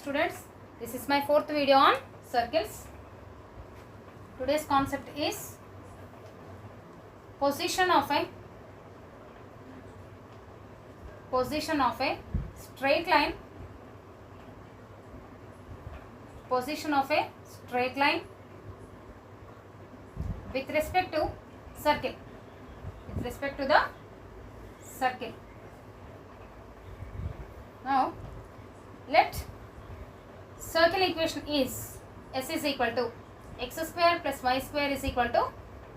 Students, this is my fourth video on circles. Today's concept is position of a straight line, with respect to circle, Now let circle equation is S is equal to x square plus y square is equal to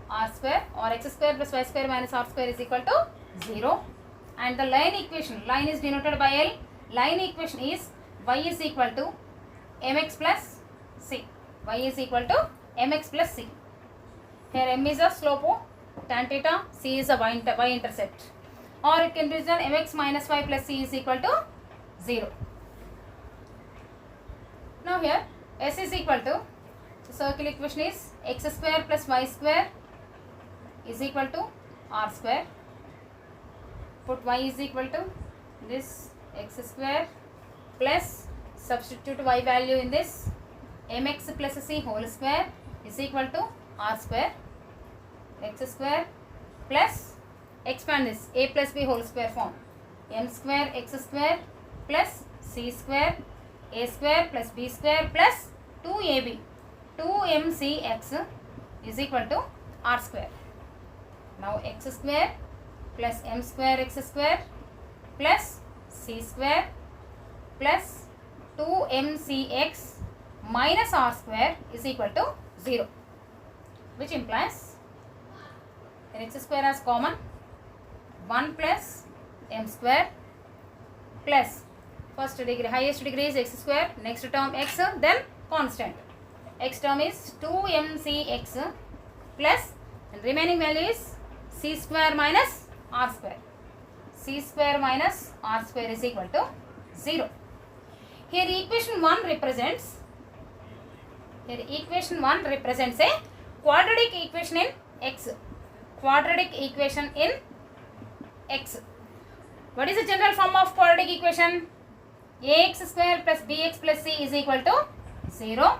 r square, or x square plus y square minus r square is equal to 0, and the line is denoted by L. Line equation is y is equal to mx plus c. Here m is a slope, tan theta, c is a y intercept, or it can be written mx minus y plus c is equal to 0. Now here S is equal to, the circle equation is x square plus y square is equal to r square. Put y is equal to this x square plus, substitute y value in this, mx plus c whole square is equal to r square. X square plus, expand this, a plus b whole square form, m square x square plus c square a square plus b square plus 2ab, 2mcx is equal to r square. Now x square plus m square x square plus c square plus 2mcx minus r square is equal to 0, which implies x square as common, 1 plus m square plus, first degree, highest degree is x square, next term x, then constant. X term is 2mcx plus, and remaining value is c square minus r square. C square minus r square is equal to 0. Here equation 1 represents a quadratic equation in x. What is the general form of quadratic equation? Ax square plus bx plus c is equal to 0.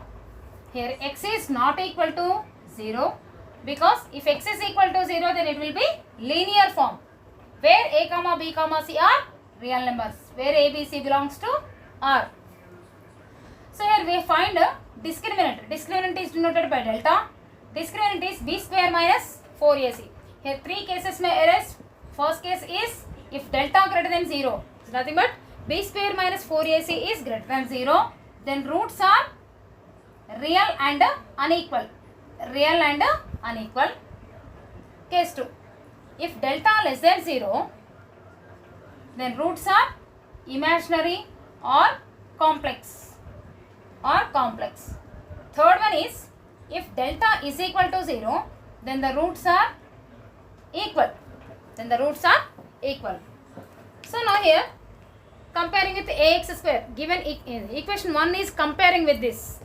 Here x is not equal to 0, because if x is equal to 0, then it will be linear form, where a comma b comma c are real numbers, where a b c belongs to R. So here we find a discriminant. Discriminant is denoted by delta. Discriminant is b square minus 4ac. Here three cases may arise. First case is if delta greater than 0, it's nothing but b square minus 4ac is greater than 0, then roots are real and unequal. Case 2, if delta less than 0, then roots are imaginary or complex. Third one is if delta is equal to 0, then the roots are equal. So now here comparing with ax square, given equation 1 is comparing with this.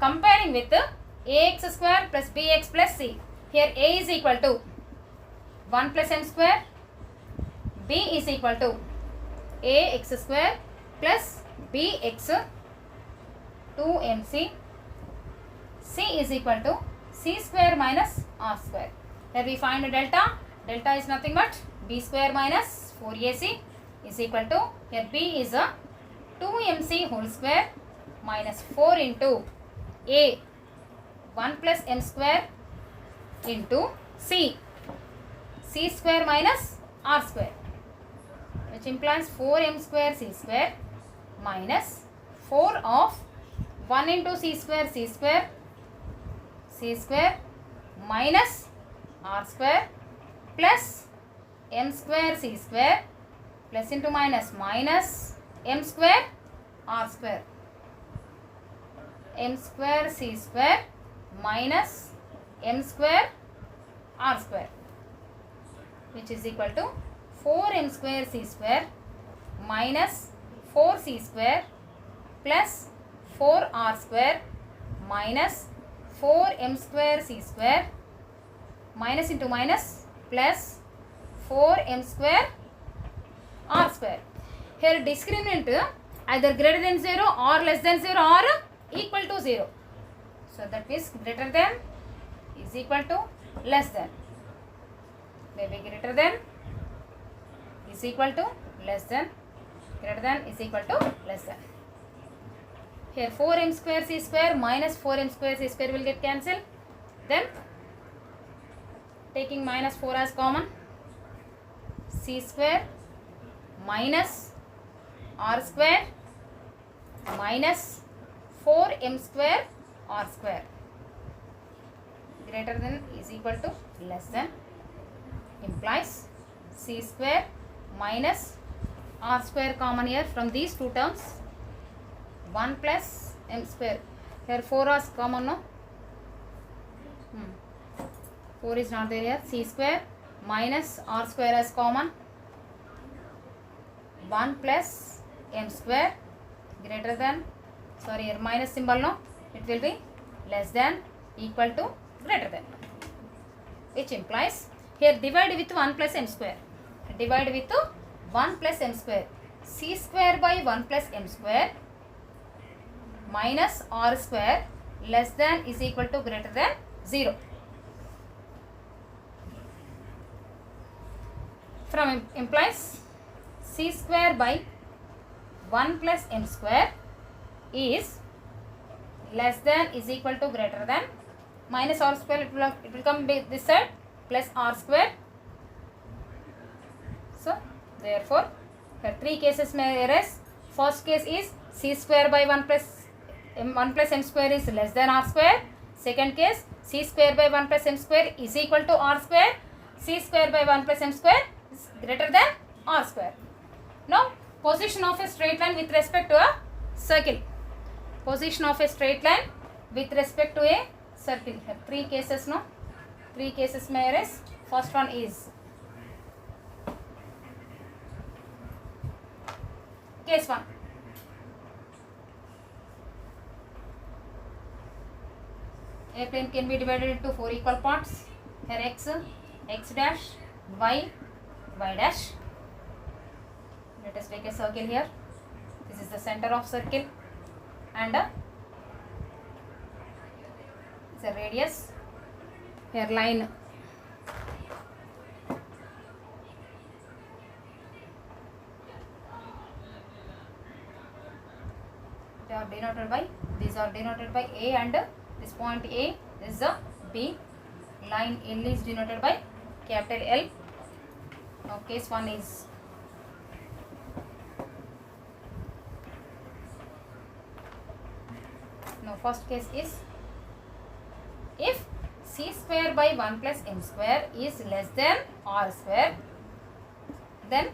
Comparing with ax square plus bx plus c. Here a is equal to 1 plus m square, b is equal to ax square plus bx 2mc, c is equal to c square minus r square. Here we find a delta. Delta is nothing but b square minus 4ac is equal to, here b is a 2mc whole square minus 4 into a 1 plus m square into c square minus r square, which implies 4m square c square minus 4 of 1 into c square minus r square plus m square c square plus into minus m square r square, m square c square minus m square r square, which is equal to 4m square c square minus 4c square plus 4r square minus 4m square c square minus into minus plus 4m square r square. Here discriminant either greater than 0 or less than 0 or equal to 0. So that is greater than is equal to less than. Maybe greater than is equal to less than, greater than is equal to less than. Here 4m square c square minus 4m square c square will get cancelled. Then taking minus 4 as common, c square minus r square minus 4m square r square greater than is equal to less than implies c square minus r square common here from these two terms, 1 plus m square. Here 4 is common, no? 4 is not there here. C square minus r square is common, 1 plus m square greater than, sorry here minus symbol, no, it will be less than, equal to, greater than, which implies here divide with 1 plus m square, divide with 1 plus m square, c square by 1 plus m square minus r square less than is equal to greater than 0. From implies c square by 1 plus m square is less than is equal to greater than, minus r square it will come this side, plus r square. So therefore here 3 cases may arise. First case is c square by 1 plus m square is less than r square. Second case, c square by 1 plus m square is equal to r square. C square by 1 plus m square is greater than r square. Now position of a straight line with respect to a circle. Position of a straight line with respect to a circle. Here 3 cases, no? 3 cases may arise. First one is case 1. A plane can be divided into 4 equal parts. Here x, x dash, y, y dash. Let us take a circle here. This is the center of circle and it's a radius. Here line. They are denoted by, these are denoted by A, and this point A is the B. Line L is denoted by capital L. Now case 1 is first case is if c square by 1 plus m square is less than r square, then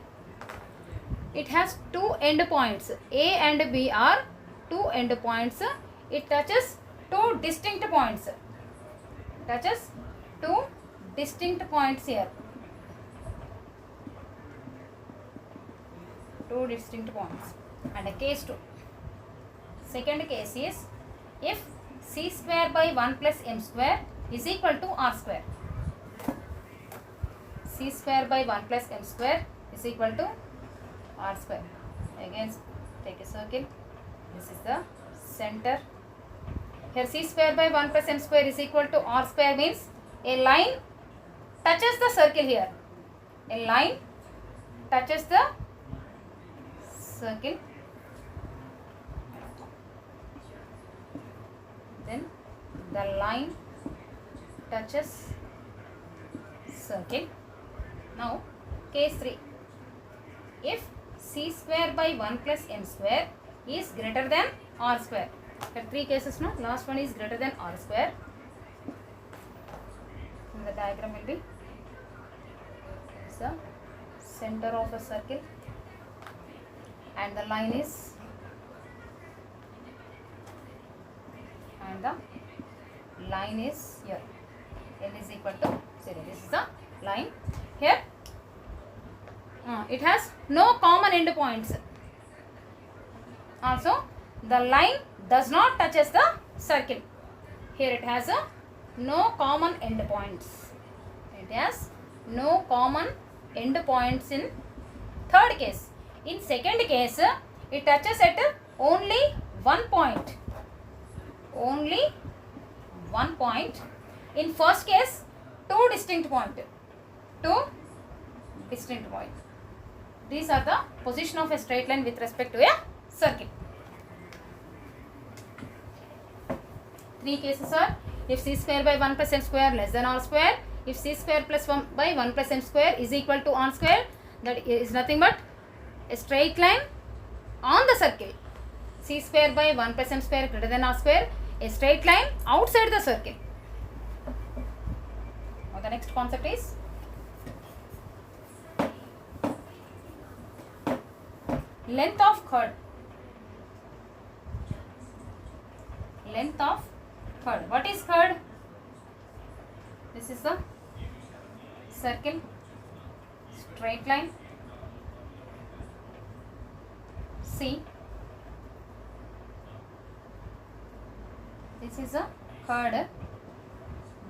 it has 2 end points. A and B are 2 end points. It touches 2 distinct points. Touches 2 distinct points here. 2 distinct points. And case 2. Second case is if c square by 1 plus m square is equal to r square. C square by 1 plus m square is equal to r square. Again take a circle. This is the center. Here c square by 1 plus m square is equal to r square means a line touches the circle here. A line touches the circle. Then the line touches circle. Now case 3. If c square by 1 plus m square is greater than r square. There are 3 cases, no? Last one is greater than r square. And the diagram will be the center of the circle and the line is, and the line is here. L is equal to 0. This is the line. Here it has no common end points. Also the line does not touches the circle. Here it has no common end points. It has no common end points in third case. In second case, It touches at only one point. Only one point. In first case, two distinct points. Two distinct points. These are the position of a straight line with respect to a circle. Three cases are: if c square by 1 plus m square less than r square, if c square plus 1 by 1 plus m square is equal to r square, that is nothing but a straight line on the circle. C square by 1 plus m square greater than r square, a straight line outside the circle. Now the next concept is length of chord. Length of chord. What is chord? This is the circle, straight line C. This is a chord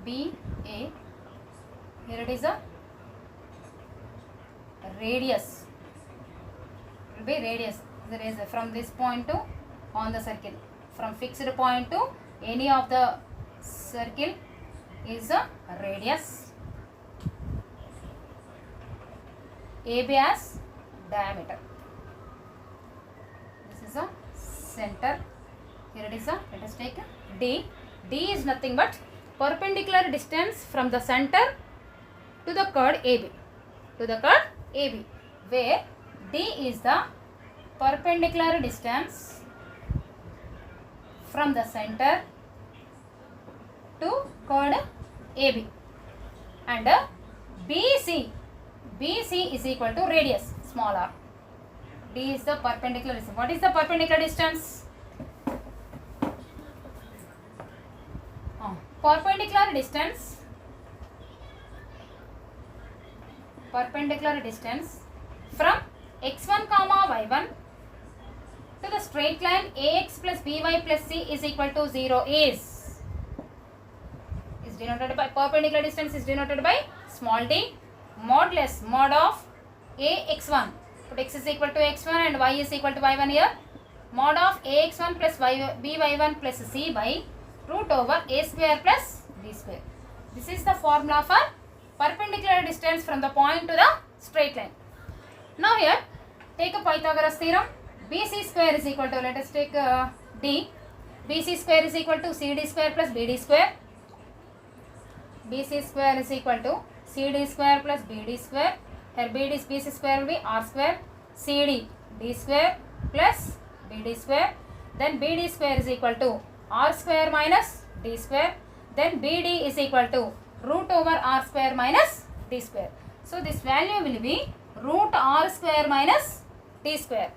BA. Here it is a radius. It will be radius. There is from this point to on the circle. From fixed point to any of the circle is a radius. AB as diameter. This is a center. Here it is a, let us take D. D is nothing but perpendicular distance from the center to the chord AB. To the chord AB, where D is the perpendicular distance from the center to chord AB, and BC is equal to radius small r. D is the perpendicular distance. What is the perpendicular distance? Perpendicular distance from x1 comma y1 to the straight line ax plus by plus c is equal to 0 is denoted by, perpendicular distance is denoted by small d modulus mod of ax1. Put x is equal to x1 and y is equal to y1 here. Mod of ax1 plus by1 plus c by root over a square plus b square. This is the formula for perpendicular distance from the point to the straight line. Now here, take a Pythagoras theorem. BC square is equal to, let us take D. BC square is equal to CD square plus BD square. BC square is equal to CD square plus BD square. Here BC square will be R square. CD D square plus BD square. Then BD square is equal to R square minus D square. Then BD is equal to root over R square minus D square. So this value will be root R square minus D square.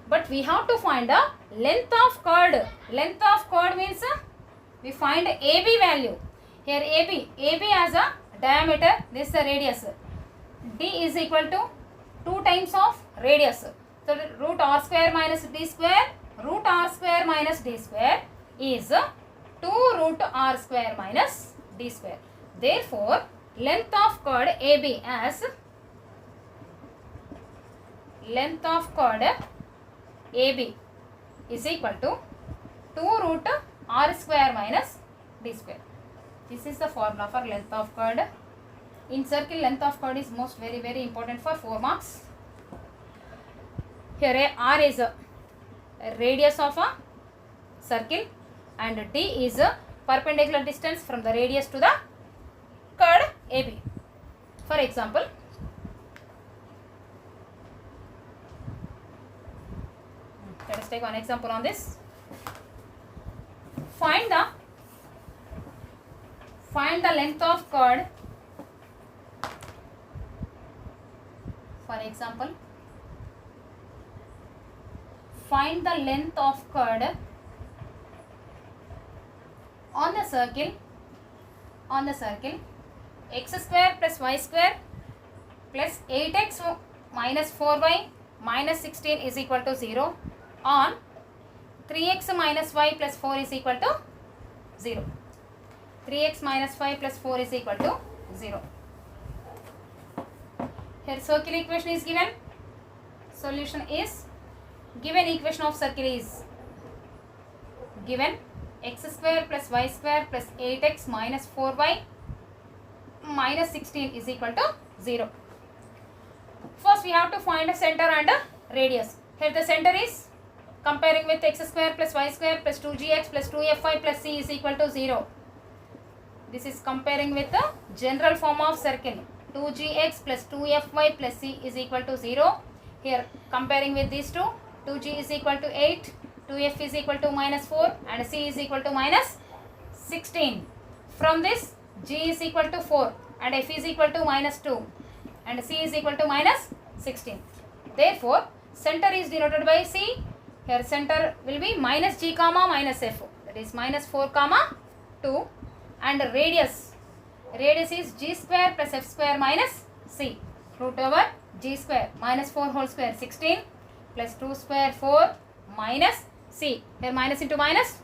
But we have to find the length of chord. Length of chord means we find AB value. Here AB has a diameter. This is the radius. D is equal to 2 times of radius. So root R square minus D square. Root R square minus D square is 2 root R square minus D square. Therefore, length of chord AB as length of chord AB is equal to 2 root R square minus D square. This is the formula for length of chord. In circle, length of chord is most very important for 4 marks. Here R is a radius of a circle and D is a perpendicular distance from the radius to the chord AB. For example, let us take one example on this. Find the length of chord. For example, find the length of chord on the circle x square plus y square plus 8x minus 4y minus 16 is equal to 0 on 3x minus y plus 4 is equal to 0. 3x minus 5 plus 4 is equal to 0. Here circular equation is given. Solution is given equation of circle is given x square plus y square plus 8x minus 4y minus 16 is equal to 0. First we have to find a center and a radius. Here the center is comparing with x square plus y square plus 2gx plus 2fy plus c is equal to 0. This is comparing with the general form of circle. 2gx plus 2fy plus c is equal to 0. Here comparing with these two, 2g is equal to 8, 2f is equal to minus 4 and c is equal to minus 16. From this, g is equal to 4 and f is equal to minus 2 and c is equal to minus 16. Therefore, center is denoted by c. Here center will be minus g comma minus f, that is minus 4 comma 2, and radius is g square plus f square minus c, root over g square minus 4 whole square 16 plus 2 square 4 minus c. Here minus into minus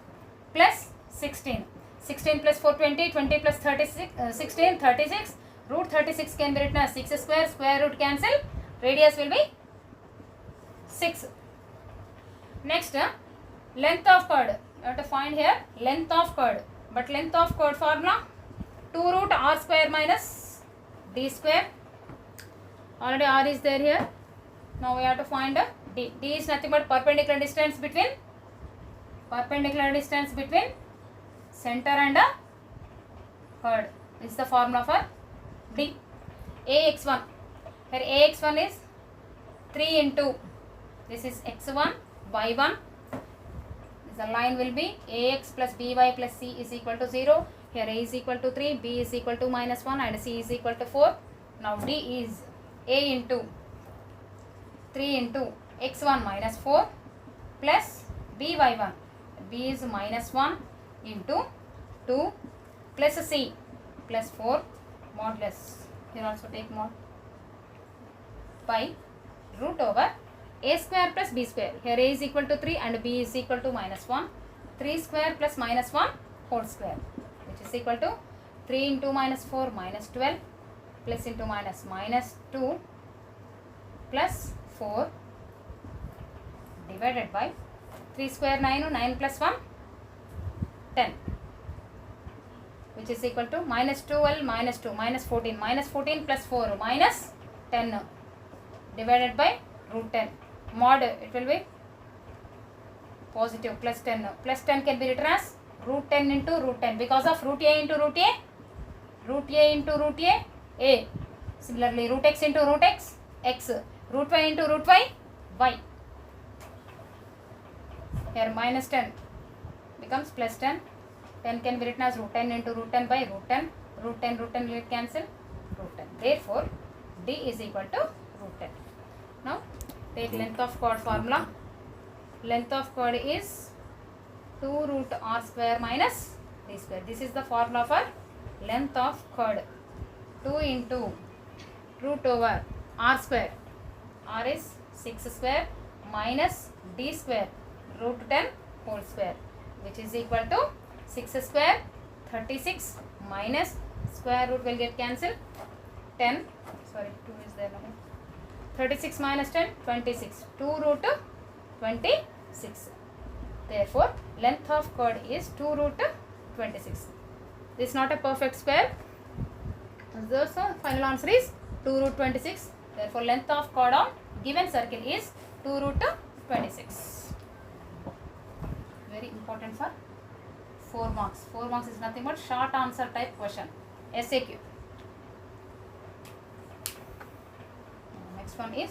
plus 16. 16 plus 4 20, 20 plus 36, 16 36. Root 36 can be written as 6 square, square root cancel, radius will be 6. Next, length of chord. You have to find here length of chord. But length of chord formula 2 root r square minus d square. Already r is there here. Now we have to find d. D is nothing but perpendicular distance between center and a chord. This is the formula for d. Ax1. Here Ax1 is 3 into, this is x1, y1. The line will be ax plus by plus c is equal to 0. Here a is equal to 3, b is equal to minus 1 and c is equal to 4. Now d is a into 3 into x1 minus 4 plus by1. b is minus 1 into 2 plus c plus 4 modulus. Here also take mod by root over a square plus b square. Here a is equal to 3 and b is equal to minus 1. 3 square plus minus 1 whole square, which is equal to 3 into minus 4 minus 12 plus into minus minus 2 plus 4 divided by 3 square 9, 9 plus 1 10, which is equal to minus 12 minus 2 minus 14, minus 14 plus 4 minus 10 divided by root 10. Mod, it will be positive plus 10. Plus 10 can be written as root 10 into root 10 because of root a into root a, root a into root a. Similarly, root x into root x, x. Root y into root y, y. Here minus 10 becomes plus 10. 10 can be written as root 10 into root 10 by root 10. Root 10 will cancel, root 10. Therefore, d is equal to root 10. Now, take length of chord formula. Length of chord is 2 root r square minus d square. This is the formula for length of chord. 2 into root over r square. R is 6 square minus d square root 10 whole square, which is equal to 6 square 36 minus square root will get cancelled 10. Sorry, 2 is there now. 36 minus 10, 26. 2 root 26. Therefore, length of chord is 2 root 26. This is not a perfect square. So, final answer is 2 root 26. Therefore, length of chord on given circle is 2 root 26. Very important for 4 marks. 4 marks is nothing but short answer type question. SAQ. Next one is